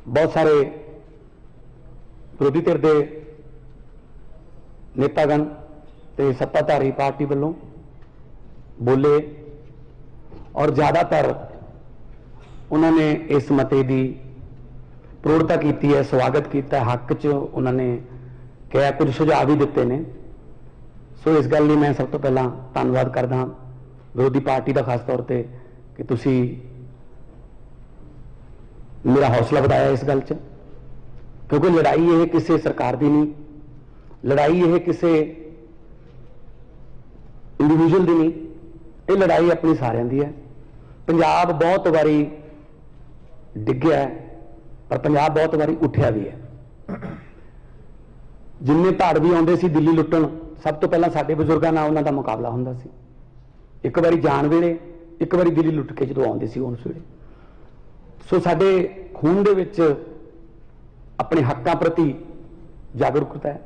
बहुत सारे विरोधी धिर के नेतागण ते सत्ताधारी पार्टी वालों बोले और ज़्यादातर उन्होंने इस मते की प्रौढ़ता की है, स्वागत किया, हक च उन्होंने कहा, कुछ सुझाव भी दिते ने। सो इस गल मैं सब तो पहला धन्यवाद करदा विरोधी पार्टी का खास तौर पर कि तुसी मेरा हौसला बढ़ाया इस गल च, क्योंकि लड़ाई ये किसी सरकार की नहीं, लड़ाई ये किसी इंडिविजुअल की नहीं, ये लड़ाई अपनी सारिਆਂ ਦੀ है। पंजाब बहुत बारी डिग्या है पर पंजाब बहुत बारी उठिया भी है। जिन्ने धाड़ भी आते सी दिल्ली लुट्टण, सब तो पहला साडे बजुर्गों नाल उन्हां दा मुकाबला हुंदा सी। एक बारी जान वेले, एक बारी दिल्ली लुट के जो आते सी उस वेले। सो साडे खून दे विच अपने हकों प्रति जागरूकता है,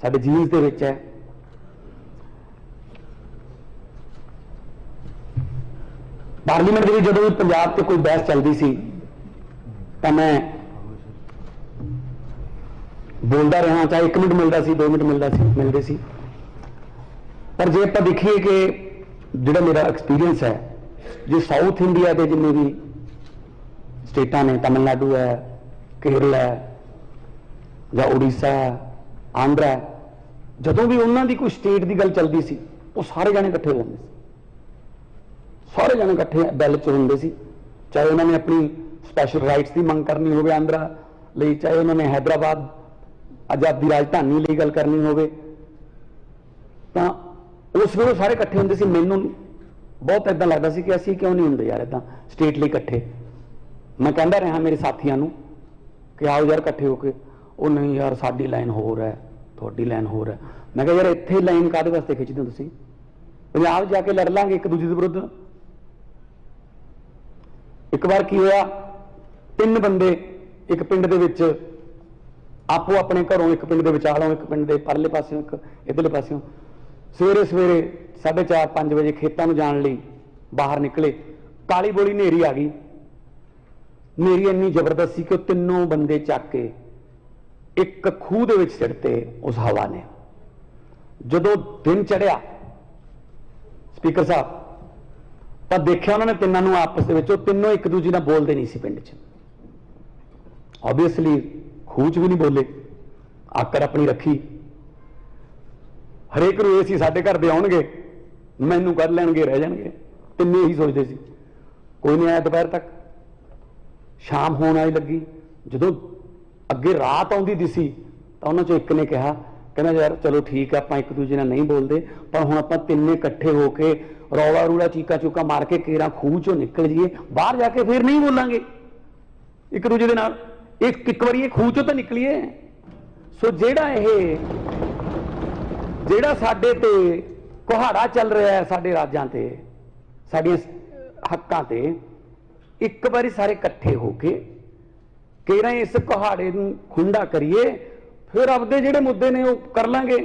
साडे जीन्स दे विच है। पार्लीमेंट में जो भी पंजाब से कोई बहस चलती सी तो मैं बोलता रहा, चाहे 1 मिनट मिलता सी, 2 मिनट मिलते सी। पर जे आप देखिए कि जो मेरा एक्सपीरियंस है, जो साउथ इंडिया के जिन्हें भी स्टेटा ने, तमिलनाडु है, केरल है, या उड़ीसा है, आंध्रा है, जदों भी उन्होंने कोई स्टेट की गल चलती सी वो सारे जाने इकट्ठे हो जाते थे, सारे जने इकट्ठे बैल च होंगे सी। चाहे उन्होंने अपनी स्पैशल राइट्स की मंग करनी हो आंध्रा लिए, चाहे उन्होंने हैदराबाद आजादी राजधानी लिए गल करनी हो, उस वे सारे इकट्ठे होंगे सी। मैनू बहुत इदा लगता सी कि असी क्यों नहीं होंगे यार इदा स्टेट लिए इकट्ठे। मैं कहता रहा मेरे साथियों को कि आओ यार इकट्ठे होके, वो नहीं यार साडी लाइन होर है, थोड़ी लाइन होर है। मैं कहा यार इत्थे लाइन काहदे वास्ते खिंचदे हो तुसीं? पंजाब जाके लड़ लांगे एक दूजे के विरुद्ध। एक बार की होया, 3 बंदे एक पिंड दे विच आपो अपने घरों, एक पिंड दे विचालों, एक पिंड दे परले पासों, एक इधरले पासों, सवेरे सवेरे 4:30-5 बजे खेतों में जाने लई बाहर निकले। काली बोली नेरी आ गई। नेरी इन्नी जबरदस्त सी कि तीनों बंदे चक के एक खूह दे विच सिੱਟते उस हवा ने। जदों दिन चढ़िया स्पीकर साहब तो देखा उन्होंने तिनों आपस में, तीनों एक दूजे नाल बोलते नहीं सी पिंड च। ऑब्वियसली खूह च भी नहीं बोले, आकर अपनी रखी। हरेक नूं ये सी साडे घर दे आउणगे, मैनूं कढ लैणगे, रह जाणगे। तिन्ने ही सोचते सी। कोई नहीं आया दोपहर तक। शाम होण आई लगी, जदों अगे रात आउंदी दिसी तो उन्हां चों एक ने कहा, कहना यार चलो ठीक है, आपां एक दूजे नाल नहीं बोलते, पर हुण आपां तिन्ने इकट्ठे होके रौला रूला चीका चूका मार के केरा खूह चों निकल जाइए, बाहर जाके फिर नहीं बोलांगे एक दूजे दे नाल। एक बारी खूह चों तो निकलीए। सो जेड़ा साडे ते कुहाड़ा चल रहा है, साडे राजां ते, साडियां हक्कां ते, एक बारी सारे इकट्ठे होके केरा इस कुहाड़े नूं खुंडा करिए, फिर आपदे जिहड़े मुद्दे ने वो कर लांगे।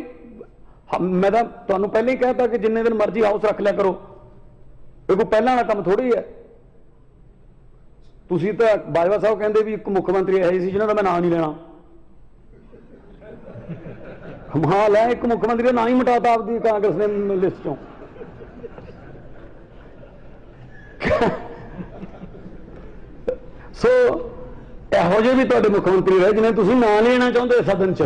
मैं तो तुहानूं पहले ही कहता कि जिन्ने दिन मर्जी हाउस रख लिया करो, ये कोई पहला वाला काम थोड़ी है। तुसीं तो बाजवा साहब कहते भी एक मुख्यमंत्री ऐसे सी जिन्हां दा मैं नाम नहीं लेना। कमाल है, एक मुख्यमंत्री का नाम ही मिटाता आपकी कांग्रेस ने लिस्ट चों। सो इहो ਜਿਹੇ भी तुहाडे मुख्यमंत्री रहे जिन्हें तुसीं नाम लेना चाहुंदे सदन च।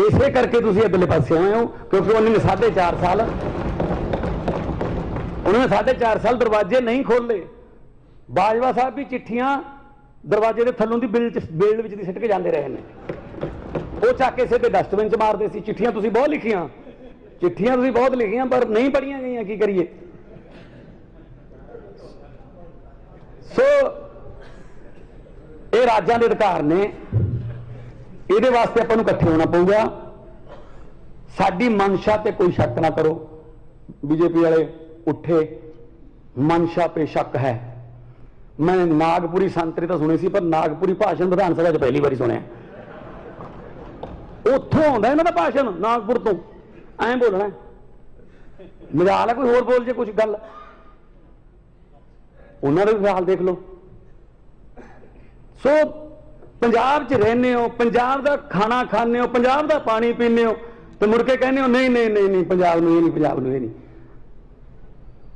इसे करके तुसीं अगले पासे आए हो, क्योंकि उन्होंने 4.5 साल दरवाजे नहीं खोले। बाजवा साहब भी चिट्ठियां दरवाजे के थलों की बेल विच सिੱਟ के जाते रहे हैं। वो चक के सीधे डस्टबिन च मारते सी। चिट्ठियां तुसीं बहुत लिखियां, चिट्ठियां तुसीं बहुत लिखियां, पर नहीं पढ़ियां गईयां, की करिए। सो ये राज्यां दे अधिकार ने, ये वास्ते आपां नूं इकट्ठे होना पऊगा। साडी मनशा ते कोई शक ना करो। बीजेपी वाले उठे, मनशा पे शक है। मैं नागपुरी संतरी तो सुनी सी, पर नागपुरी भाषण विधान सभा च पहली बारी सुनिया। उत्थों आउंदा इन्हां दा भाषण, नागपुर तो ऐ बोलना। मजाल है कोई होर बोल जे कुछ गल, उन्होंने भी हाल देख लो। सो पंजाब च रहने हो, पंजाब का खाना खाने हो, पंजाब का पानी पीने हो, तो मुड़ के कहने हो नहीं नहीं नहीं नहीं पंजाब नूं ये नहीं, पंजाब नूं ये नहीं।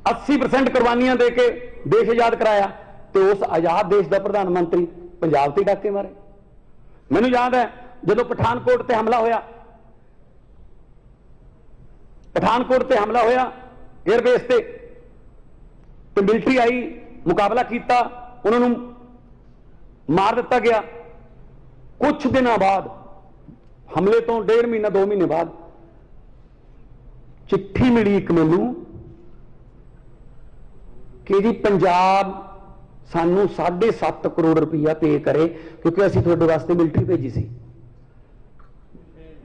80% कुर्बानियां दे के देश आजाद कराया, तो उस आजाद देश का प्रधानमंत्री पंजाब ते डाके मारे। मैनूं याद है जदों पठानकोट ते हमला होया, पठानकोट ते हमला होया एयरबेस ते, तो मिलिट्री आई, मुकाबला किया, उन्होंने मार दिता गया। कुछ दिनों बाद हमले तो 1.5 महीना 2 महीने बाद चिट्ठी मिली एक मैनू कि जी पंजाब सानू 7.5 करोड़ रुपया पे करे क्योंकि असी थोड़े वास्ते मिलिट्री भेजी सी।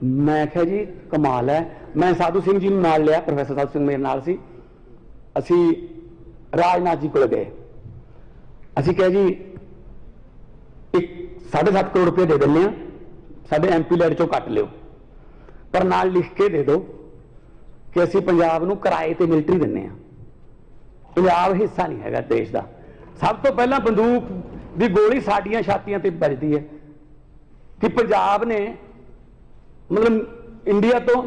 मैं क्या जी कमाल है। मैं साधु सिंह जी नाल लिया, प्रोफैसर साधु सिंह मेरे नाल सी, असी राजनाथ जी को गए, असी कहा जी एक 7.5 करोड़ रुपये दे दें, साढ़े MP लैड चो कट लियो, पर नाल लिख के दे दो कि असी पंजाब नूं किराए ते मिलिट्री दिंने आ। पंजाब हिस्सा नहीं हैगा देश का। सब तो पहला बंदूक की गोली साडियां छातियां ते बजदी है कि पंजाब ने मतलब इंडिया तो,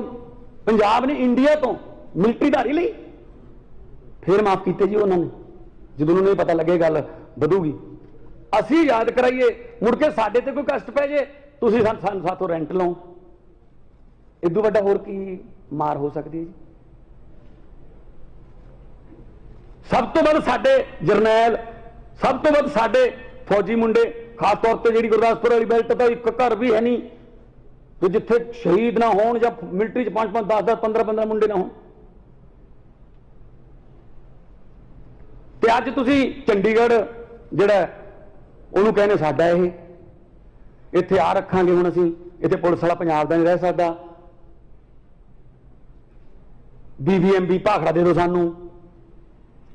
पंजाब ने इंडिया तो मिलिट्री धारी ली, फिर माफ किए जी उन्होंने जो उन्होंने पता लगे गल बढ़ूगी। असी याद कराइए मुड़ के साडे ते कोई कष्ट पै जे, तुसीं साथों रेंट लो, इदू वड्डा होर की मार हो सकती है जी। सब तो वध साडे जरनैल, सब तो वध साडे फौजी मुंडे, खास तौर पर जी गुरदासपुर वाली बेल्ट का एक घर भी है नहीं तो जिथे शहीद ना हो या मिलिट्री 5-5, 10-10, 15-15 मुंडे ना हो। ते अज तुसीं चंडीगढ़ जिहड़ा उहनूं कहने साडा ये इत्थे आ रखांगे, हुण असीं इत्थे पुलिस वाला पंजाब दा नहीं रह सकदा, BVMB भाखड़ा दे दो सानूं,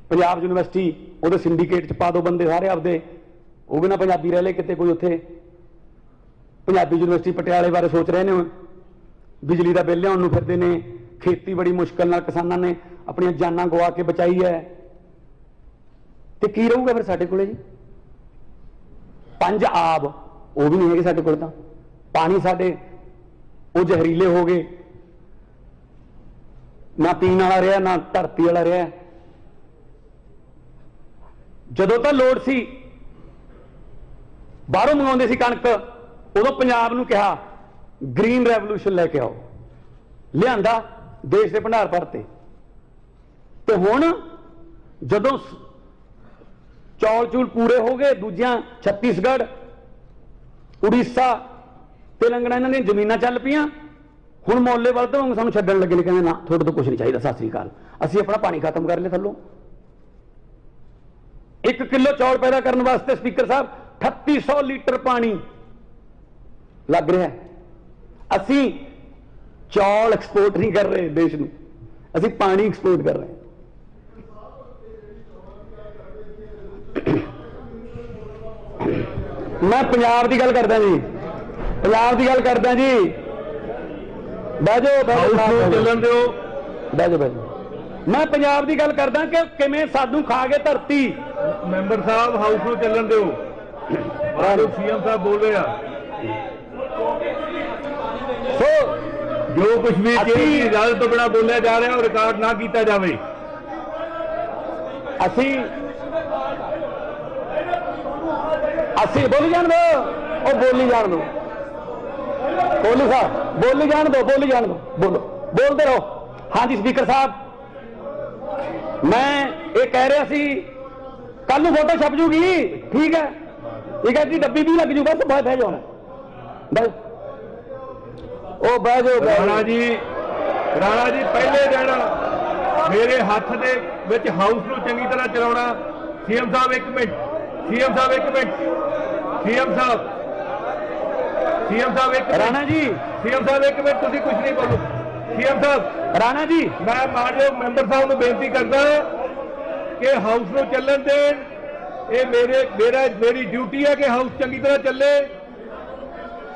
पंजाब यूनिवर्सिटी उहदे सिंडीकेट च पा दो बंदे सारे आपदे, वो भी ना पंजाबी रह ले किते कोई उत्थे। पंजाबी यूनिवर्सिटी पटियाले बारे सोच रहे हैं, बिजली का बिल लियाउण नूं फिरदे ने, खेती बड़ी मुश्किल नाल किसानां ने अपनी जानां गवा के बचाई है, तो की रहूगा फिर साडे कोले जी। 5 आब वो भी नहीं है साडे कोल, तां पानी साडे वो जहरीले हो गए, ना पीण वाला रहा ना धरती वाला रहा। जदों तो लोड़ सी बाहरों मंगाउंदे सी कणक, उदों पंजाब नूं कहा ग्रीन रेवोल्यूशन लैके आओ, लिआंदा देश के भंडार भरते। तो हुण जदों चौल चूल पूरे हो गए, दूजियां छत्तीसगढ़, उड़ीसा, तेलंगाना इन्हां दी जमीनां चल पियां, हुण मोले वाल तो सानूं छड्डण लगे ने, कहंदे ना थोड़े तो कुछ नहीं चाहिए, सत श्री अकाल, असीं अपना पानी खत्म कर लिया थल्लों। 1 किलो चौल पैदा करने वास्ते स्पीकर साहब 3800 लीटर पानी लग रहा है। असीं चौल एक्सपोर्ट नहीं कर रहे देश नूं, असीं पानी एक्सपोर्ट कर रहे हैं। मैं पंजाब की गल करदा जी, पंजाब की गल करदा जी, बह जाओ चलन दो, बह जाओ। मैं पंजाब की गल करदा कि किवें सानूं खा गए धरती। मैंबर साहब हाउस में चलन दो, CM साहब बोल रहे हैं, सो जो कुछ भी इजाजत तो बिना बोलिया जा रहा है और रिकॉर्ड ना किया जाए। असी बोली जान दो, और बोली जान दो, कोहली साहब बोली जान दो, बोली जान दो, बोलो, बोलते रहो। हाँ जी स्पीकर साहब, मैं ये कह रहा सी कल नूं फोटो छप जूगी, ठीक है, ठीक है जी, डब्बी भी लग जू, बस बह जाओ बस, ओ बह जाओ। राणा जी पहले दिन मेरे हाथ दे विच हाउस नूं चंगी तरह चलाउणा। CM साहब एक मिनट, CM साहब एक मिनट, CM साहब एक राणा जी, CM साहब एक मिनट, तुसीं कुछ नहीं बोलो। CM साहब, राणा जी, मैं मानयोग मैंबर साहब नूं बेनती करदा कि हाउस नूं चलन देण, ये मेरी ड्यूटी है कि हाउस चंगी तरह चले।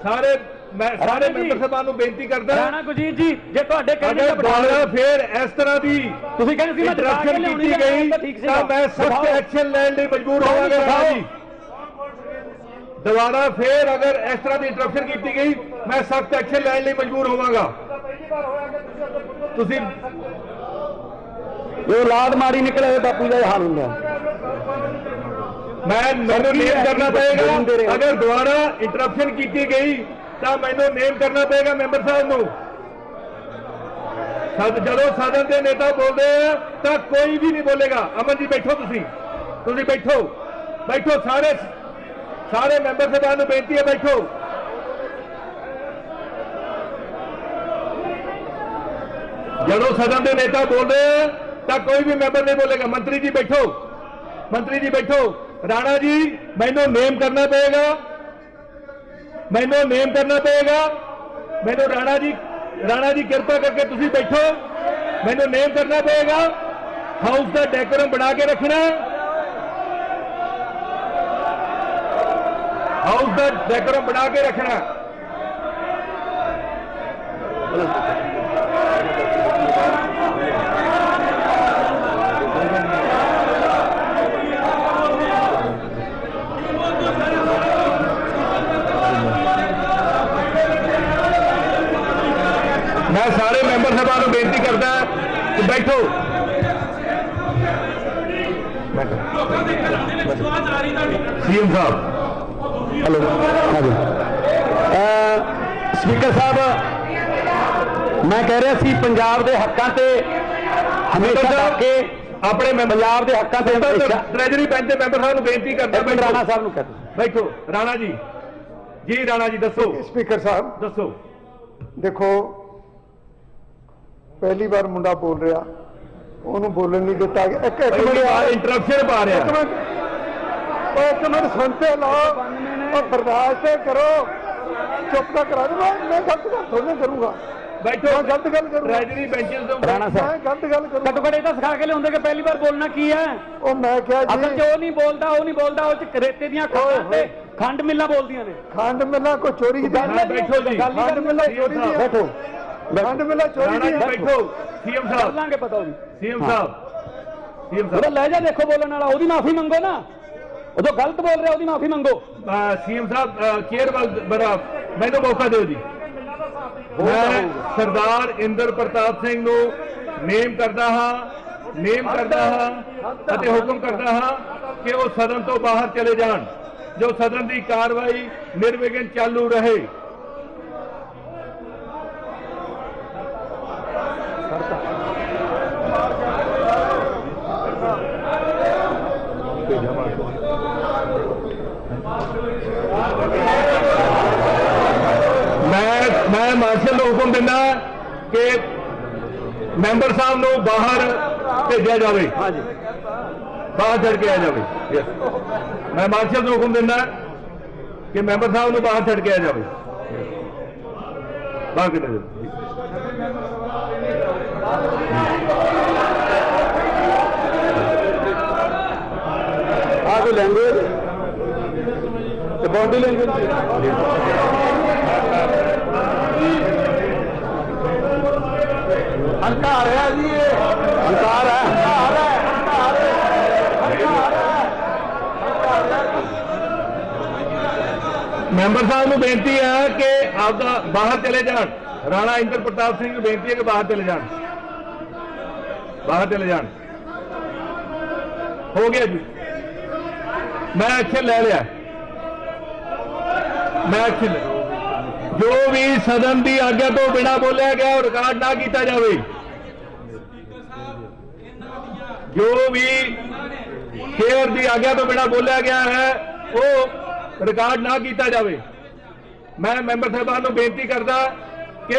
सारे मैं सारे मैंबर साहबान नूं बेनती करदा, राणा गुरजीत जी, जे तुहाडे कहने अगर दुबारा फिर इस तरह की तुसीं कहंदे सी मैं इंटरप्शन की गई तो मैं सख्त एक्शन लैण लई मजबूर होवांगा। राणा जी ਦੁਬਾਰਾ ਫੇਰ ਅਗਰ ਇਸ ਤਰ੍ਹਾਂ ਦੀ ਇੰਟਰਪਸ਼ਨ ਕੀਤੀ ਗਈ ਮੈਂ ਸਖਤ ਐਕਸ਼ਨ ਲੈਣ ਲਈ ਮਜਬੂਰ ਹੋਵਾਂਗਾ। ਤੁਸੀਂ ਇਹ ਔਲਾਦ ਮਾਰੀ ਨਿਕਲੇ ਬਾਪੂ ਦਾ ਹਾਲ ਹੁੰਦਾ। ਮੈਨੂੰ ਨੇਮ ਕਰਨਾ ਪਏਗਾ। ਅਗਰ ਦੁਬਾਰਾ ਇੰਟਰਪਸ਼ਨ ਕੀਤੀ ਗਈ ਤਾਂ ਮੈਨੂੰ ਨੇਮ ਕਰਨਾ ਪਏਗਾ ਮੈਂਬਰ ਸਾਹਿਬ ਨੂੰ। ਜਦੋਂ ਸਦਨ ਦੇ ਨੇਤਾ ਬੋਲਦੇ ਆ ਤਾਂ ਕੋਈ ਵੀ ਨਹੀਂ ਬੋਲੇਗਾ। ਅਮਨ ਜੀ ਬੈਠੋ, ਤੁਸੀਂ ਬੈਠੋ ਸਾਰੇ ਮੈਂਬਰ ਸਾਹਿਬਾਨ ਨੂੰ ਬੇਨਤੀ ਹੈ ਬੈਠੋ। ਜਦੋਂ ਸਦਨ ਦੇ ਨੇਤਾ ਬੋਲਦੇ ਆ ਤਾਂ ਕੋਈ ਵੀ ਮੈਂਬਰ ਨਹੀਂ ਬੋਲੇਗਾ। ਮੰਤਰੀ ਜੀ ਬੈਠੋ। ਰਾਣਾ ਜੀ ਮੈਨੂੰ ਨੇਮ ਕਰਨਾ ਪਏਗਾ। ਮੈਨੂੰ ਰਾਣਾ ਜੀ ਕਿਰਪਾ ਕਰਕੇ ਤੁਸੀਂ ਬੈਠੋ। ਮੈਨੂੰ ਨੇਮ ਕਰਨਾ ਪਏਗਾ। ਹਾਊਸ ਦਾ ਡੈਕੋਰਮ ਬਣਾ ਕੇ ਰੱਖਣਾ। मैं सारे मैंबर साहबान को बेनती करता कि बैठो। सीएम साहब हेलो, स्पीकर साहब मैं कह रहा सी पंजाब के हकों से हमेशा के अपने पंजाब के हकों से ट्रेजरी बेंच के मैंबर साहब को बेनती करता। राणा साहब को कहते बैठो। राणा जी दसो। स्पीकर साहब दसो। देखो पहली बार मुंडा बोल रहा, ਉਹਨੂੰ बोलन नहीं दिता। एक मिनट इंटरप्शन पा रहा। एक मिनट सुनते लो और बर्दाश्त करो। चुप का करा दूंगा। मैं गलत गल थोड़ी करूंगा। बैठो। गलत गल करूंगा। ट्रेजरी बेंचेस राणा साहब मैं गलत गल करूंगा। घट्टो घट ये सिखा के लिया कि पहली बार बोलना की है। ਉਹ ਮੈਂ ਕਿਹਾ असल ਜੀ च नहीं बोलता ਉਹ ਚ रेते ਦੀਆਂ ਖਾਣਾਂ खंड मिलना बोलदियां ने। ਖੰਡ ਮਿਲਾਂ ਕੋਈ ਚੋਰੀ ਦੀ बैठो जी। ਖੰਡ ਮਿਲਾਂ ਚੋਰੀ ਦੀ बैठो ਖੰਡ ਮਿਲਾਂ ਚੋਰੀ राणा ਦੀ जी बैठो। सीएम साहब ਲਾਂਗੇ ਪਤਾ ਹੋਈ सीएम ਉਹਦਾ ਲਹਿਜਾ ਦੇਖੋ ਬੋਲਣ ਵਾਲਾ। ਉਹਦੀ ਮਾਫੀ ਮੰਗੋ ਨਾ। ਉਹ ਜੋ ਗਲਤ ਬੋਲ ਰਿਹਾ ਉਹਦੀ ਮਾਫੀ ਮੰਗੋ। सीएम साहब केयर बड़ा मैंने मौका दो जी। मैं सरदार इंद्र प्रताप सिंह ਨੂੰ ਨੇਮ ਕਰਦਾ ਹਾਂ ਅਤੇ ਹੁਕਮ ਕਰਦਾ ਹਾਂ ਕਿ ਉਹ ਸਦਨ ਤੋਂ ਬਾਹਰ ਚਲੇ ਜਾਣ। ਜੋ ਸਦਨ ਦੀ ਕਾਰਵਾਈ ਨਿਰਵਿਘਨ ਚਾਲੂ ਰਹੇ। मैं मार्शल को हुक्म देना कि मैंबर साहब को बाहर भेजा जाए। बाहर छड़ के आ जाए। मैं मार्शल को हुक्म देना कि मैंबर साहब को बाहर छड़ के आ जाए। बाहर कितने आगे लैंग्वेज बॉडी लैंग्वेज हंकार है जी। हंकार है। मैंबर साहब को बेनती है कि आप बाहर चले जान। राणा इंद्र प्रताप सिंह को बेनती है कि बाहर चले जान। हो गया जी। मैं एक्शन ले लिया। जो भी सदन की आज्ञा तो बिना बोलिया गया रिकॉर्ड ना किया जाए। जो भी शेयर की आज्ञा तो बिना बोलिया गया है वो रिकॉर्ड ना किया जाए। मैं मैंबर साहबान को बेनती करता कि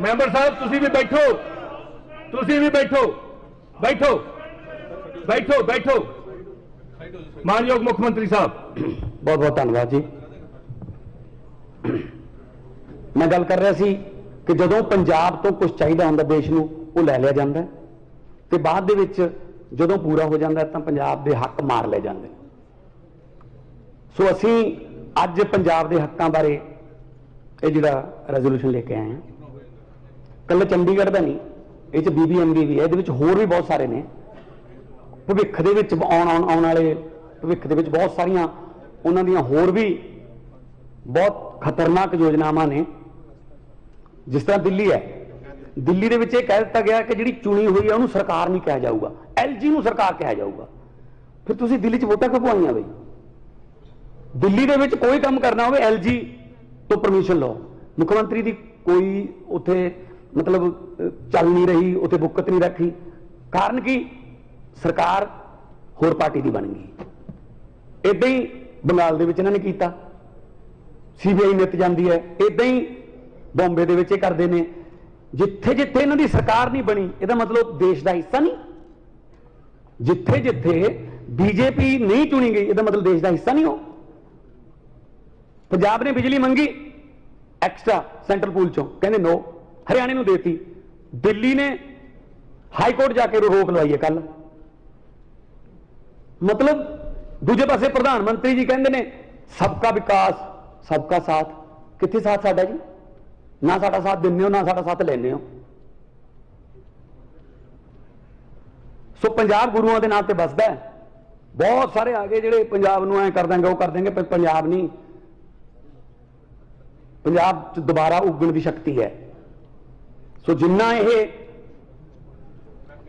मैंबर साहब तुसी भी बैठो। मानयोग मुख्यमंत्री साहब बहुत बहुत धन्यवाद जी। मैं गल कर रहा सी कि जदों पंजाब तो कुछ चाहिए होंदा देश नूं वो लै लिया जाता है ते बाद दे विच जदों पूरा हो जाता है तो पंजाब के हक मार ले जाते। सो असी अज पंजाब के हकों बारे ये जिहड़ा रेजोल्यूशन लेके आए हैं। कल चंडीगढ़ का नहीं, ये BBMB भी है, ये होर भी बहुत सारे ने। भविख दे विच आउण वाले भविख दे विच बहुत सारियां ਉਹਨਾਂ ਦੀਆਂ ਹੋਰ ਵੀ ਬਹੁਤ ਖਤਰਨਾਕ ਯੋਜਨਾਵਾਂ ਨੇ। ਜਿਸ ਤਰ੍ਹਾਂ ਦਿੱਲੀ ਹੈ, ਦਿੱਲੀ ਦੇ ਵਿੱਚ ਇਹ ਕਹਿ ਦਿੱਤਾ ਗਿਆ ਕਿ ਜਿਹੜੀ ਚੁਣੀ ਹੋਈ ਹੈ ਉਹਨੂੰ ਸਰਕਾਰ ਨਹੀਂ ਕਿਹਾ ਜਾਊਗਾ, LG ਨੂੰ ਸਰਕਾਰ ਕਿਹਾ ਜਾਊਗਾ। ਫਿਰ ਤੁਸੀਂ ਦਿੱਲੀ 'ਚ ਵੋਟਾਂ ਕਿਉਂ ਪਵਾਈਆਂ ਬਈ? ਦਿੱਲੀ ਦੇ ਵਿੱਚ ਕੋਈ ਕੰਮ ਕਰਨਾ ਹੋਵੇ LG ਤੋਂ ਪਰਮਿਸ਼ਨ ਲਓ। ਮੁੱਖ ਮੰਤਰੀ ਦੀ ਕੋਈ ਉੱਥੇ ਮਤਲਬ ਚੱਲ ਨਹੀਂ ਰਹੀ, ਉੱਥੇ ਬੁੱਕਤ ਨਹੀਂ ਰੱਖੀ। ਕਾਰਨ ਕੀ? ਸਰਕਾਰ ਹੋਰ ਪਾਰਟੀ ਦੀ ਬਣ ਗਈ। ਇਦਾਂ ਹੀ ਬੰਗਾਲ ਦੇ ਵਿੱਚ ਇਹਨਾਂ ਨੇ ਕੀਤਾ, CBI ਨਿੱਤ ਜਾਂਦੀ ਹੈ। ਇਦਾਂ ਹੀ ਬੰਬੇ ਦੇ ਵਿੱਚ ਇਹ ਕਰਦੇ ਨੇ। ਜਿੱਥੇ ਜਿੱਥੇ ਇਹਨਾਂ ਦੀ ਸਰਕਾਰ ਨਹੀਂ ਬਣੀ, ਇਹਦਾ ਮਤਲਬ ਦੇਸ਼ ਦਾ ਹਿੱਸਾ ਨਹੀਂ। ਜਿੱਥੇ ਜਿੱਥੇ BJP ਨਹੀਂ ਚੁਣੀ ਗਈ, ਇਹਦਾ ਮਤਲਬ ਦੇਸ਼ ਦਾ ਹਿੱਸਾ ਨਹੀਂ ਹੋ। ਪੰਜਾਬ ਨੇ ਬਿਜਲੀ ਮੰਗੀ ਐਕਸਟਰਾ ਸੈਂਟਰਲ ਪੂਲ ਚੋਂ, ਕਹਿੰਦੇ ਨੋ, ਹਰਿਆਣੇ ਨੂੰ ਦੇਤੀ। ਦਿੱਲੀ ਨੇ ਹਾਈ ਕੋਰਟ ਜਾ ਕੇ ਰੋਕ ਲਵਾਈ ਹੈ ਕੱਲ। ਮਤਲਬ ਦੂਜੇ ਪਾਸੇ ਪ੍ਰਧਾਨ ਮੰਤਰੀ ਜੀ ਕਹਿੰਦੇ ਨੇ ਸਬਕਾ ਵਿਕਾਸ ਸਬਕਾ ਸਾਥ। ਕਿੱਥੇ ਸਾਥ ਸਾਡਾ ਜੀ? ਨਾ ਸਾਡਾ ਸਾਥ ਦਿੰਦੇ ਹੋ, ਨਾ ਸਾਡਾ ਸਾਥ ਲੈਂਦੇ ਹੋ। ਸੋ ਪੰਜਾਬ ਗੁਰੂਆਂ ਦੇ ਨਾਂ ਤੇ ਵੱਸਦਾ ਹੈ। ਬਹੁਤ ਸਾਰੇ ਆ ਗਏ ਜਿਹੜੇ ਪੰਜਾਬ ਨੂੰ ਐ ਕਰ ਦੇंगे, ਉਹ ਕਰ ਦੇंगे, ਪਰ ਪੰਜਾਬ ਨਹੀਂ। ਪੰਜਾਬ 'ਚ ਦੁਬਾਰਾ ਉੱਗਣ ਦੀ ਸ਼ਕਤੀ ਹੈ। ਸੋ ਜਿੰਨਾ ਇਹ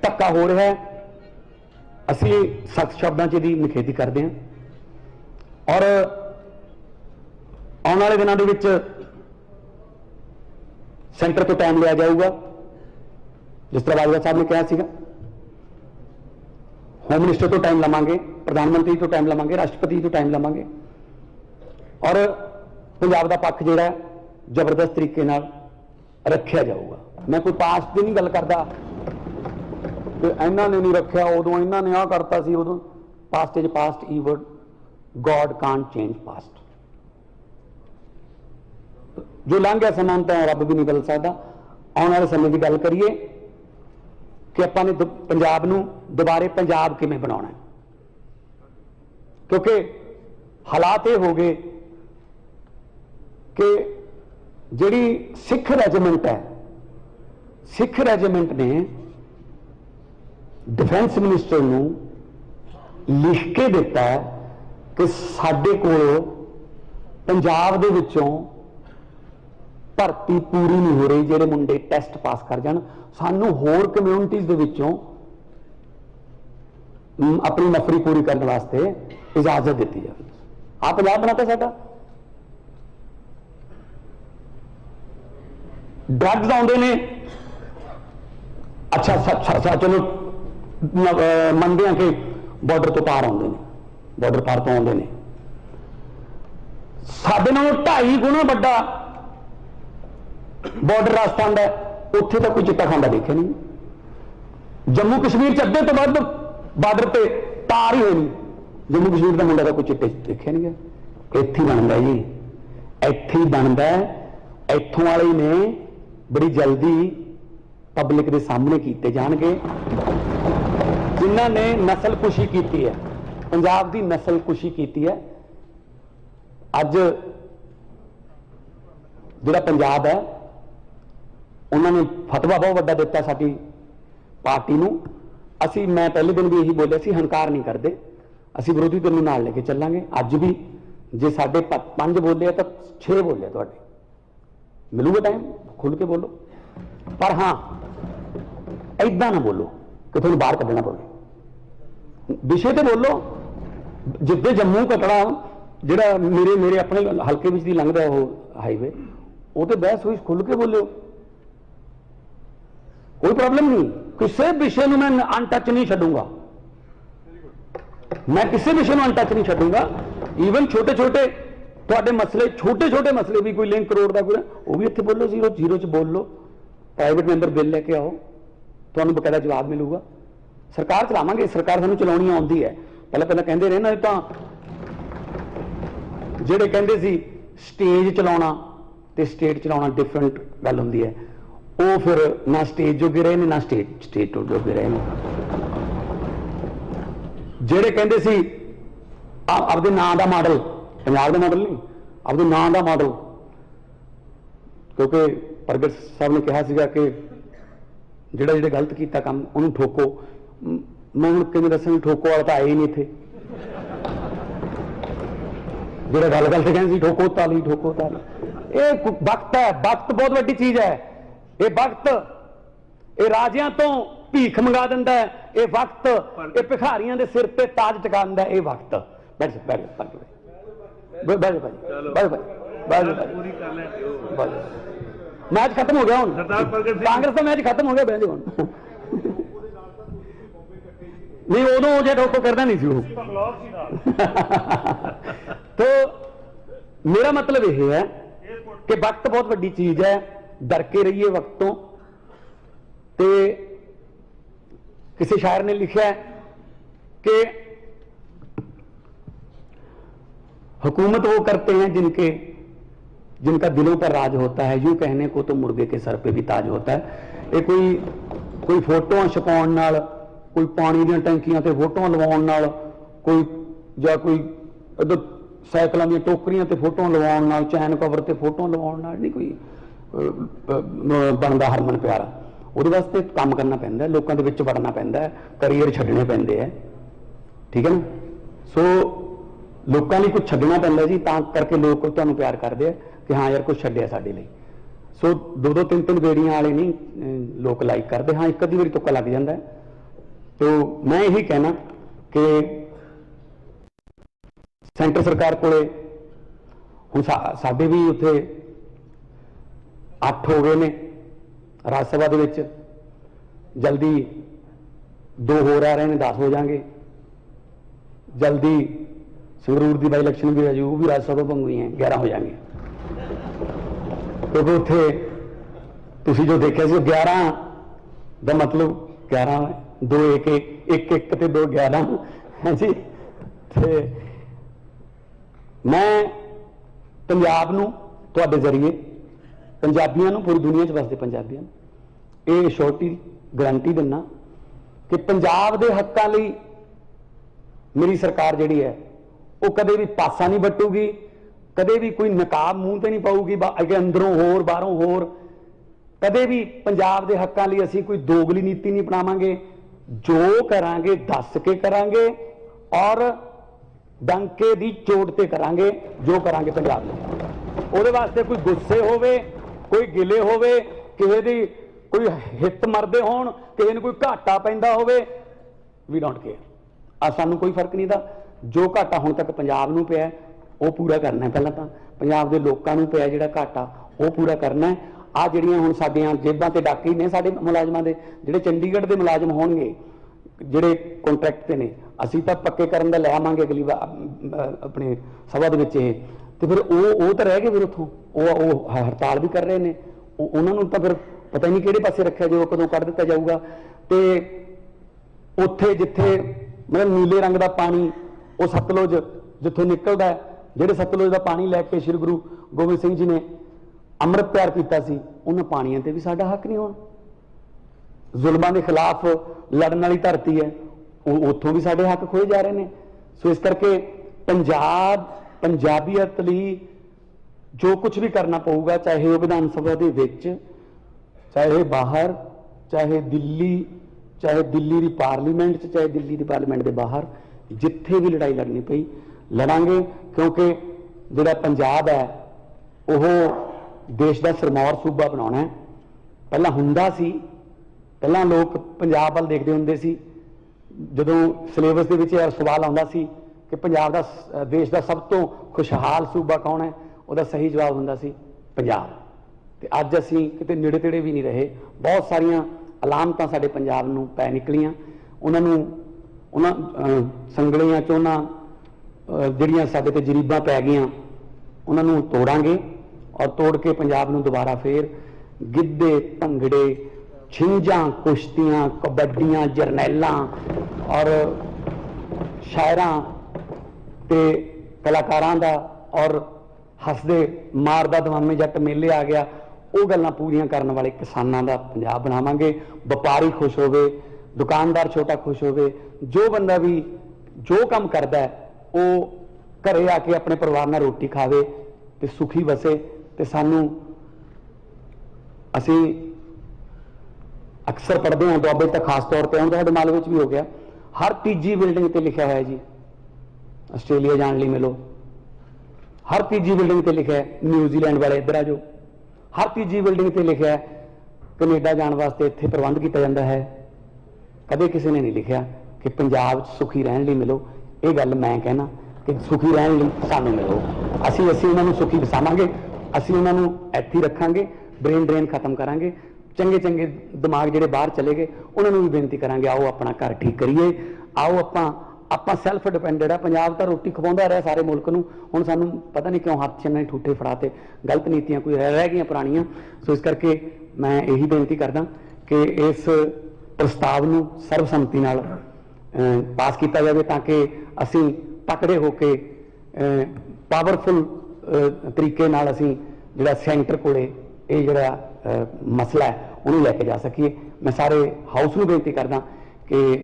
ਧੱਕਾ ਹੋ ਰਿਹਾ ਹੈ, ਅਸੀਂ ਸਖਤ ਸ਼ਬਦਾਂ 'ਚ ਇਹਦੀ ਨਿਖੇਧੀ ਕਰਦੇ ਹਾਂ। ਔਰ ਆਉਣ ਵਾਲੇ ਦਿਨਾਂ ਦੇ ਵਿੱਚ ਸੈਂਟਰ ਤੋਂ ਟਾਈਮ ਲਿਆ ਜਾਊਗਾ, ਜਿਸ ਤਰ੍ਹਾਂ ਬਾਜਵਾ ਸਾਹਿਬ ਨੇ ਕਿਹਾ ਸੀਗਾ। ਹੋਮ ਮਿਨਿਸਟਰ ਤੋਂ ਟਾਈਮ ਲਵਾਂਗੇ, ਪ੍ਰਧਾਨ ਮੰਤਰੀ ਤੋਂ ਟਾਈਮ ਲਵਾਂਗੇ, ਰਾਸ਼ਟਰਪਤੀ ਤੋਂ ਟਾਈਮ ਲਵਾਂਗੇ। ਔਰ ਪੰਜਾਬ ਦਾ ਪੱਖ ਜਿਹੜਾ ਜ਼ਬਰਦਸਤ ਤਰੀਕੇ ਨਾਲ ਰੱਖਿਆ ਜਾਊਗਾ। ਮੈਂ ਕੋਈ ਪਾਸਟ ਦੀ ਨਹੀਂ ਗੱਲ ਕਰਦਾ ਕਿ ਇਹਨਾਂ ਨੇ ਨਹੀਂ ਰੱਖਿਆ, ਉਦੋਂ ਇਹਨਾਂ ਨੇ ਆਹ ਕਰਤਾ ਸੀ, ਉਦੋਂ। Past is past, even God can't change past. ਜੋ ਲੰਘ ਗਿਆ ਸਮਾਂ ਤਾਂ ਰੱਬ ਵੀ ਨਹੀਂ ਬਦਲ ਸਕਦਾ। ਆਉਣ ਵਾਲੇ ਸਮੇਂ ਦੀ ਗੱਲ ਕਰੀਏ ਕਿ ਆਪਾਂ ਨੇ ਪੰਜਾਬ ਨੂੰ ਦੁਬਾਰੇ ਪੰਜਾਬ ਕਿਵੇਂ ਬਣਾਉਣਾ ਹੈ, ਕਿਉਂਕਿ ਹਾਲਾਤ ਇਹ ਹੋ ਗਏ ਕਿ ਜਿਹੜੀ ਸਿੱਖ ਰੈਜੀਮੈਂਟ ਹੈ, ਸਿੱਖ ਰੈਜੀਮੈਂਟ ਨੇ डिफेंस मिनिस्टर ਨੂੰ ਲਿਖ ਕੇ ਦਿੱਤਾ ਕਿ ਸਾਡੇ ਕੋਲ ਪੰਜਾਬ ਦੇ ਵਿੱਚੋਂ ਭਰਤੀ ਪੂਰੀ ਨਹੀਂ ਹੋ ਰਹੀ, ਜਿਹੜੇ ਮੁੰਡੇ ਟੈਸਟ ਪਾਸ ਕਰ ਜਾਣ, ਸਾਨੂੰ ਹੋਰ ਕਮਿਊਨਿਟੀਜ਼ ਦੇ ਵਿੱਚੋਂ ਆਪਣੀ ਨਫਰੀ ਪੂਰੀ ਕਰਨ ਵਾਸਤੇ ਇਜਾਜ਼ਤ ਦਿੱਤੀ ਜਾਵੇ। ਆ ਪੰਜਾਬ ਬਣਾਤਾ ਸਾਡਾ। ਡਰੱਗਸ ਆਉਂਦੇ ਨੇ, ਅੱਛਾ ਚਲੋ ਮੰਨਦੇ ਹਾਂ ਕਿ ਬਾਰਡਰ ਤੋਂ ਪਾਰ ਆਉਂਦੇ ਨੇ, ਬਾਰਡਰ ਪਾਰ ਤੋਂ ਆਉਂਦੇ ਨੇ। ਸਾਡੇ ਨਾਲੋਂ 2.5 ਗੁਣਾ ਵੱਡਾ ਬਾਰਡਰ ਰਾਜਸਥਾਨ ਦਾ, ਉੱਥੇ ਤਾਂ ਕੋਈ ਚਿੱਟਾ ਖਾਂਦਾ ਦੇਖਿਆ ਨਹੀਂ। ਜੰਮੂ ਕਸ਼ਮੀਰ 'ਚ ਅੱਧੇ ਤੋਂ ਵੱਧ ਬਾਰਡਰ ਤੇ ਪਾਰ ਹੀ ਹੋਏ ਨਹੀਂ। ਜੰਮੂ ਕਸ਼ਮੀਰ ਦਾ ਮੁੰਡਾ ਤਾਂ ਕੋਈ ਚਿੱਟੇ ਦੇਖਿਆ ਨਹੀਂ ਗਿਆ। ਇੱਥੇ ਹੀ ਬਣਦਾ ਜੀ, ਇੱਥੇ ਹੀ ਬਣਦਾ। ਇੱਥੋਂ ਵਾਲੇ ਨੇ ਬੜੀ ਜਲਦੀ ਪਬਲਿਕ ਦੇ ਸਾਹਮਣੇ ਕੀਤੇ ਜਾਣਗੇ, ਜਿਨ੍ਹਾਂ ਨੇ ਨਸਲਕੁਸ਼ੀ ਕੀਤੀ ਹੈ, ਪੰਜਾਬ ਦੀ ਨਸਲਕੁਸ਼ੀ ਕੀਤੀ ਹੈ। ਅੱਜ ਜਿਹੜਾ ਪੰਜਾਬ ਹੈ, ਉਹਨਾਂ ਨੇ ਫਤਵਾ ਬਹੁਤ ਵੱਡਾ ਦਿੱਤਾ ਸਾਡੀ ਪਾਰਟੀ ਨੂੰ। ਮੈਂ ਪਹਿਲੇ ਦਿਨ ਵੀ ਇਹੀ ਬੋਲਿਆ ਸੀ, ਹੰਕਾਰ ਨਹੀਂ ਕਰਦੇ, ਅਸੀਂ ਵਿਰੋਧੀ ਧਿਰ ਨੂੰ ਨਾਲ ਲੈ ਕੇ ਚੱਲਾਂਗੇ। ਅੱਜ ਵੀ ਜੇ ਸਾਡੇ 5 ਬੋਲੇ ਤਾਂ 6 ਬੋਲੇ ਤੁਹਾਡੇ, ਮਿਲੂਗਾ ਟਾਈਮ, ਖੁੱਲ ਕੇ ਬੋਲੋ। ਪਰ ਹਾਂ, ਏਦਾਂ ਨਾ ਬੋਲੋ ਕਿ ਤੁਹਾਨੂੰ ਬਾਹਰ ਕੱਢਣਾ ਪਵੇ। ਵਿਸ਼ੇ ਤੇ ਬੋਲੋ। ਜਿੱਦੇ ਜੰਮੂ ਕਟੜਾ ਜਿਹੜਾ ਮੇਰੇ ਆਪਣੇ ਹਲਕੇ ਵਿੱਚ ਦੀ ਲੰਘਦਾ ਉਹ ਹਾਈਵੇ, ਉਹ ਤੇ ਬਹਿਸ ਹੋਈ, ਖੁੱਲ ਕੇ ਬੋਲਿਓ, ਕੋਈ ਪ੍ਰੋਬਲਮ ਨਹੀਂ। ਕਿਸੇ ਵਿਸ਼ੇ ਨੂੰ ਮੈਂ ਅਨਟੱਚ ਨਹੀਂ ਛੱਡੂੰਗਾ, ਮੈਂ ਕਿਸੇ ਵਿਸ਼ੇ ਨੂੰ ਅਨਟੱਚ ਨਹੀਂ ਛੱਡੂੰਗਾ। ਈਵਨ ਛੋਟੇ ਛੋਟੇ ਤੁਹਾਡੇ ਮਸਲੇ, ਛੋਟੇ ਛੋਟੇ ਮਸਲੇ ਵੀ, ਕੋਈ ਲਿੰਕ ਕਰੋੜ ਦਾ ਕੋਈ, ਉਹ ਵੀ ਇੱਥੇ ਬੋਲੋ, 0 'ਚ ਬੋਲ ਲਓ। ਪ੍ਰਾਈਵੇਟ ਮੈਂਬਰ ਬਿੱਲ ਲੈ ਕੇ ਆਓ, ਤੁਹਾਨੂੰ ਬਕਾਇਦਾ ਜਵਾਬ ਮਿਲੂਗਾ। ਸਰਕਾਰ ਚਲਾਵਾਂਗੇ, ਸਰਕਾਰ ਸਾਨੂੰ ਚਲਾਉਣੀ ਆਉਂਦੀ ਹੈ। ਪਹਿਲਾਂ ਕਹਿੰਦੇ ਰਹੇ ਨਾ, ਤਾਂ ਜਿਹੜੇ ਕਹਿੰਦੇ ਸੀ ਸਟੇਜ ਚਲਾਉਣਾ ਤੇ ਸਟੇਟ ਚਲਾਉਣਾ ਡਿਫਰੈਂਟ ਗੱਲ ਹੁੰਦੀ ਹੈ। ਉਹ ਫਿਰ ਨਾ ਸਟੇਜ ਜੋਗੇ ਰਹੇ ਨੇ, ਨਾ ਸਟੇਟ ਜੋਗੇ ਰਹੇ ਨੇ। ਜਿਹੜੇ ਕਹਿੰਦੇ ਸੀ ਆਪਦੇ ਨਾਂ ਦਾ ਮਾਡਲ, ਪੰਜਾਬ ਦਾ ਮਾਡਲ ਨਹੀਂ, ਆਪਦੇ ਨਾਂ ਦਾ ਮਾਡਲ, ਕਿਉਂਕਿ ਪ੍ਰਗਟ ਸਾਹਿਬ ਨੇ ਕਿਹਾ ਸੀਗਾ ਕਿ ਜਿਹੜੇ ਗਲਤ ਕੀਤਾ ਕੰਮ ਉਹਨੂੰ ਠੋਕੋ। ਮੈਂ ਹੁਣ ਕਿਵੇਂ ਦੱਸਾਂ, ਠੋਕੋ ਵਾਲਾ ਤਾਂ ਆਏ ਹੀ ਨਹੀਂ ਇੱਥੇ। ਜਿਹੜਾ ਗੱਲ ਤੇ ਕਹਿੰਦੇ ਸੀ ਠੋਕੋ ਤਾਲੀ ਠੋਕੋ ਤਾਲੀ, ਇਹ ਵਕਤ ਹੈ, ਵਕਤ ਬਹੁਤ ਵੱਡੀ ਚੀਜ਼ ਹੈ। ਇਹ ਵਕਤ ਇਹ ਰਾਜਿਆਂ ਤੋਂ ਭੀਖ ਮੰਗਾ ਦਿੰਦਾ ਹੈ, ਇਹ ਵਕਤ ਇਹ ਭਿਖਾਰੀਆਂ ਦੇ ਸਿਰ ਤੇ ਤਾਜ ਟਿਕਾਉਂਦਾ ਹੈ। ਇਹ ਵਕਤ ਬੈਠ ਬੈਠ ਬੈਠ ਬੈਠ ਪੂਰੀ ਕਰ ਲੈਣ ਦਿਓ। मैच खत्म हो गया हूं, सरदार प्रगट सिंह कांग्रेस का मैच खत्म हो गया बहन हूं नहीं उदों जो ठोको करना नहीं सी तो मेरा मतलब यह है कि वक्त बहुत बड़ी चीज है, डर के रहिए वक्त तो। किसी शायर ने लिखा है कि हुकूमत वो करते हैं जिनका दिलों पर राज होता है, यूं कहने को तो मुर्गे के सर पे भी ताज होता है। ये कोई फोटो छपाउण नाल, कोई पानी दी टंकियां ते फोटो लवाउण नाल, कोई साइकिलों दी टोकरियां ते फोटो लवाउण नाल, चैन कवर ते फोटो लवाउण नाल नहीं कोई बनदा हरमन प्यारा। ਉਹਦੇ ਵਾਸਤੇ ਕੰਮ ਕਰਨਾ ਪੈਂਦਾ, ਲੋਕਾਂ ਦੇ ਵਿੱਚ ਵੜਨਾ ਪੈਂਦਾ, ਕਰੀਅਰ ਛੱਡਣੇ ਪੈਂਦੇ ਹੈ, ਠੀਕ ਹੈ ਨਾ। ਸੋ ਲੋਕਾਂ ਲਈ ਕੁਝ ਛੱਡਣਾ ਪੈਂਦਾ ਜੀ, ਤਾਂ ਕਰਕੇ ਲੋਕ ਤੁਹਾਨੂੰ ਪਿਆਰ ਕਰਦੇ ਆ ਕਿ ਹਾਂ ਯਾਰ ਕੁਝ ਛੱਡਿਆ ਸਾਡੇ ਲਈ। ਸੋ ਦੋ ਦੋ ਤਿੰਨ ਤਿੰਨ ਬੇੜੀਆਂ ਵਾਲੇ ਨਹੀਂ ਲੋਕ ਲਾਈਕ ਕਰਦੇ, ਹਾਂ ਇੱਕ ਅੱਧੀ ਵਾਰੀ ਤੁੱਕਾ ਲੱਗ ਜਾਂਦਾ ਹੈ। तो मैं यही कहना कि सेंटर सरकार कोले हुण साडे भी उत्थे 8 हो गए ने राज सभा दे विच, जल्दी 2 हो रहे ने 10 हो जाएंगे, जल्दी संगरूर की बाई इलेक्शन भी है जी, वो भी राज सभा भंग हुई हैं, 11 हो जाएंगे। क्योंकि उत्थे तुसी जो देखा सी 11 का मतलब 11 2 1 1 1 ते 2 11 है जी। ते मैं पंजाब नूं तुहाडे जरिए पंजाबियों नूं, पूरी दुनिया च वसदे पंजाबियों नूं ये श्योरिटी गारंटी दिना कि पंजाब दे हक्कां लई मेरी सरकार जिहड़ी है वो कदे भी पासा नहीं बटूगी, कदे भी कोई नकाब मूंह ते नहीं पाऊगी, अगे अंदरों होर बाहरों होर। कदे भी पंजाब दे हक्कां लई असीं कोई दोगली नीति नहीं अपनावांगे, जो करांगे दस के करांगे और डंके दी चोट ते करांगे, जो करांगे पंजाब में। ਉਹਦੇ वास्ते कोई गुस्से होवे, कोई गिले होवे, किसी दी कोई हित मरदे होण, किसी नूं कोई घाटा पैंदा होवे, वी डोंट केयर। आ सानूं कोई फर्क नहीं दा। जो घाटा हुण तक पंजाब नूं पिया वो पूरा करना है, पहलां तां पंजाब दे लोकां नूं पिया जिहड़ा घाटा वो पूरा करना है। आ ਜਿਹੜੀਆਂ ਹੁਣ ਸਾਡੀਆਂ ਜੇਬਾਂ ਤੇ ਡਾਕੇ ਨੇ ਸਾਡੇ ਮੁਲਾਜ਼ਮਾਂ ਦੇ, ਜਿਹੜੇ ਚੰਡੀਗੜ੍ਹ ਦੇ ਮੁਲਾਜ਼ਮ ਹੋਣਗੇ ਜਿਹੜੇ ਕੰਟਰੈਕਟ ਤੇ ਨੇ, ਅਸੀਂ ਤਾਂ ਪੱਕੇ ਕਰਨ ਦਾ ਲੈ ਆਵਾਂਗੇ ਅਗਲੀ ਵਾਰ ਆਪਣੇ ਸਭਾ ਦੇ ਵਿੱਚ ਇਹ। ਤੇ ਫਿਰ ਉਹ ਤਾਂ ਰਹਿ ਗਏ, ਫਿਰ ਉੱਥੋਂ ਉਹ ਹੜਤਾਲ ਵੀ ਕਰ ਰਹੇ ਨੇ, ਉਹਨਾਂ ਨੂੰ ਤਾਂ ਫਿਰ ਪਤਾ ਹੀ ਨਹੀਂ ਕਿਹੜੇ ਪਾਸੇ ਰੱਖਿਆ ਜਾਊਗਾ, ਕਦੋਂ ਕੱਢ ਦਿੱਤਾ ਜਾਊਗਾ। ਤੇ ਉੱਥੇ ਜਿੱਥੇ ਮਤਲਬ ਨੀਲੇ ਰੰਗ ਦਾ ਪਾਣੀ ਉਹ ਸਤਲੁਜ ਜਿੱਥੋਂ ਨਿਕਲਦਾ, ਜਿਹੜੇ ਸਤਲੁਜ ਦਾ ਪਾਣੀ ਲੈ ਕੇ ਸ਼੍ਰੀ ਗੁਰੂ ਗੋਬਿੰਦ ਸਿੰਘ ਜੀ ਨੇ ਅੰਮ੍ਰਿਤ ਪਿਆਰ ਕੀਤਾ ਸੀ, ਉਹਨਾਂ ਪਾਣੀਆਂ ਤੇ ਵੀ ਸਾਡਾ ਹੱਕ ਨਹੀਂ ਹੋਣਾ। ਜ਼ੁਲਮਾਂ ਦੇ ਖਿਲਾਫ ਲੜਨ ਵਾਲੀ ਧਰਤੀ ਹੈ, ਉਹ ਉੱਥੋਂ ਵੀ ਸਾਡੇ ਹੱਕ ਖੋਏ ਜਾ ਰਹੇ ਨੇ। ਸੋ ਇਸ ਕਰਕੇ ਪੰਜਾਬੀਅਤ ਲਈ ਜੋ ਕੁਝ ਵੀ ਕਰਨਾ ਪਊਗਾ, ਚਾਹੇ ਉਹ ਵਿਧਾਨ ਸਭਾ ਦੇ ਵਿੱਚ, ਚਾਹੇ ਬਾਹਰ, ਚਾਹੇ ਦਿੱਲੀ ਦੀ ਪਾਰਲੀਮੈਂਟ 'ਚ, ਚਾਹੇ ਦਿੱਲੀ ਦੀ ਪਾਰਲੀਮੈਂਟ ਦੇ ਬਾਹਰ, ਜਿੱਥੇ ਵੀ ਲੜਾਈ ਲੜਨੀ ਪਈ ਲੜਾਂਗੇ। ਕਿਉਂਕਿ ਜਿਹੜਾ ਪੰਜਾਬ ਹੈ ਉਹ देश का सिरमौर सूबा बनाना है। पहला हुंदा सी, पहला लोग पंजाब वाल देखते होंदे सी, जदों सिलेबस दे विच सवाल आउंदा सी कि पंजाब दा देश का सब तो खुशहाल सूबा कौन है, उसका सही जवाब हुंदा सी पंजाब। ते अज असीं किते नेड़े तेड़े भी नहीं रहे, बहुत सारियां अलामतां साडे पंजाब नूं पै निकलियां, उन्हां संगलियां चों जिहड़ियां साडे ते जरीबां पै गईयां उन्हां नूं तोड़ांगे और तोड़ के पंजाब नूं दोबारा फिर गिद्धे भंगड़े छिंजां कुश्तियां कबड्डियां जरनैलां और शायरां ते कलाकारां दा और हसदे मारदा दवामे जट मेले आ गया, वो गल्लां पूरियां करन वाले किसानां दा पंजाब बनावांगे। व्यापारी खुश होवे, दुकानदार छोटा खुश होवे, जो बंदा भी जो काम करदा है वो घरे आके अपने परिवार नाल रोटी खावे ते सुखी वसे। ते सानू असी अक्सर पढ़ते हैं दुआबे तक खास तौर पर, साडे मालवे भी हो गया, हर तीजी बिल्डिंग पर लिखा है जी आस्ट्रेलिया जाने लिए मिलो, हर तीजी बिल्डिंग ते लिखा है न्यूजीलैंड वाले इधर आ जाओ, हर तीजी बिल्डिंग ते लिखा है कनेडा जाने वास्ते इत्थे प्रबंध किया जाता है। कदे किसी ने नहीं लिखा कि पंजाब सुखी रहने लिए मिलो। ये गल मैं कहना कि सुखी रहने लिए सानू मिलो, असी उन्होंने सुखी वसावांगे, असी उन्होंने इत्थे रखांगे, ब्रेन ड्रेन खत्म करांगे, चंगे चंगे दिमाग ਜਿਹੜੇ बाहर चले गए उन्होंने भी बेनती करांगे आओ अपना घर ठीक करिए, आओ ਆਪਾਂ ਸੈਲਫ ਡਿਪੈਂਡੈਂਟ ਆ। ਪੰਜਾਬ ਤਾਂ ਰੋਟੀ ਖਵਾਉਂਦਾ ਰਿਹਾ ਸਾਰੇ ਮੁਲਕ ਨੂੰ, ਹੁਣ ਸਾਨੂੰ ਪਤਾ ਨਹੀਂ ਕਿਉਂ ਹੱਥ 'ਚ ਇਹਨਾਂ ਨੇ ਠੂਠੇ ਫੜਾਤੇ, ਗਲਤ ਨੀਤੀਆਂ ਕੋਈ ਰਹਿ ਗਈਆਂ ਪੁਰਾਣੀਆਂ। ਸੋ ਇਸ ਕਰਕੇ ਮੈਂ ਇਹੀ ਬੇਨਤੀ ਕਰਦਾ ਕਿ ਇਸ ਪ੍ਰਸਤਾਵ ਨੂੰ ਸਰਬਸੰਮਤੀ ਨਾਲ ਪਾਸ ਕੀਤਾ ਜਾਵੇ ਤਾਂ ਕਿ ਅਸੀਂ ਤਕੜੇ ਹੋ ਕੇ ਪਾਵਰਫੁਲ ਤਰੀਕੇ ਨਾਲ ਅਸੀਂ ਜਿਹੜਾ ਸੈਂਟਰ ਕੋਲੇ ਇਹ ਜਿਹੜਾ ਮਸਲਾ ਹੈ ਉਹਨੂੰ ਲੈ ਕੇ ਜਾ ਸਕੀਏ। ਮੈਂ ਸਾਰੇ ਹਾਊਸ ਨੂੰ ਬੇਨਤੀ ਕਰਦਾ ਕਿ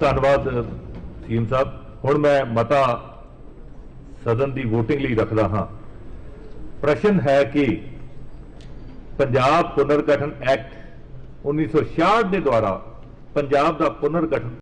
ਧੰਨਵਾਦ ਸੀਐਮ ਸਾਹਿਬ। ਹੁਣ ਮੈਂ ਮਤਾ ਸਦਨ ਦੀ ਵੋਟਿੰਗ ਲਈ ਰੱਖਦਾ ਹਾਂ। ਪ੍ਰਸ਼ਨ ਹੈ ਕਿ ਪੰਜਾਬ ਪੁਨਰਗਠਨ ਐਕਟ 1966 ਦੇ ਦੁਆਰਾ ਪੰਜਾਬ ਦਾ ਪੁਨਰਗਠਨ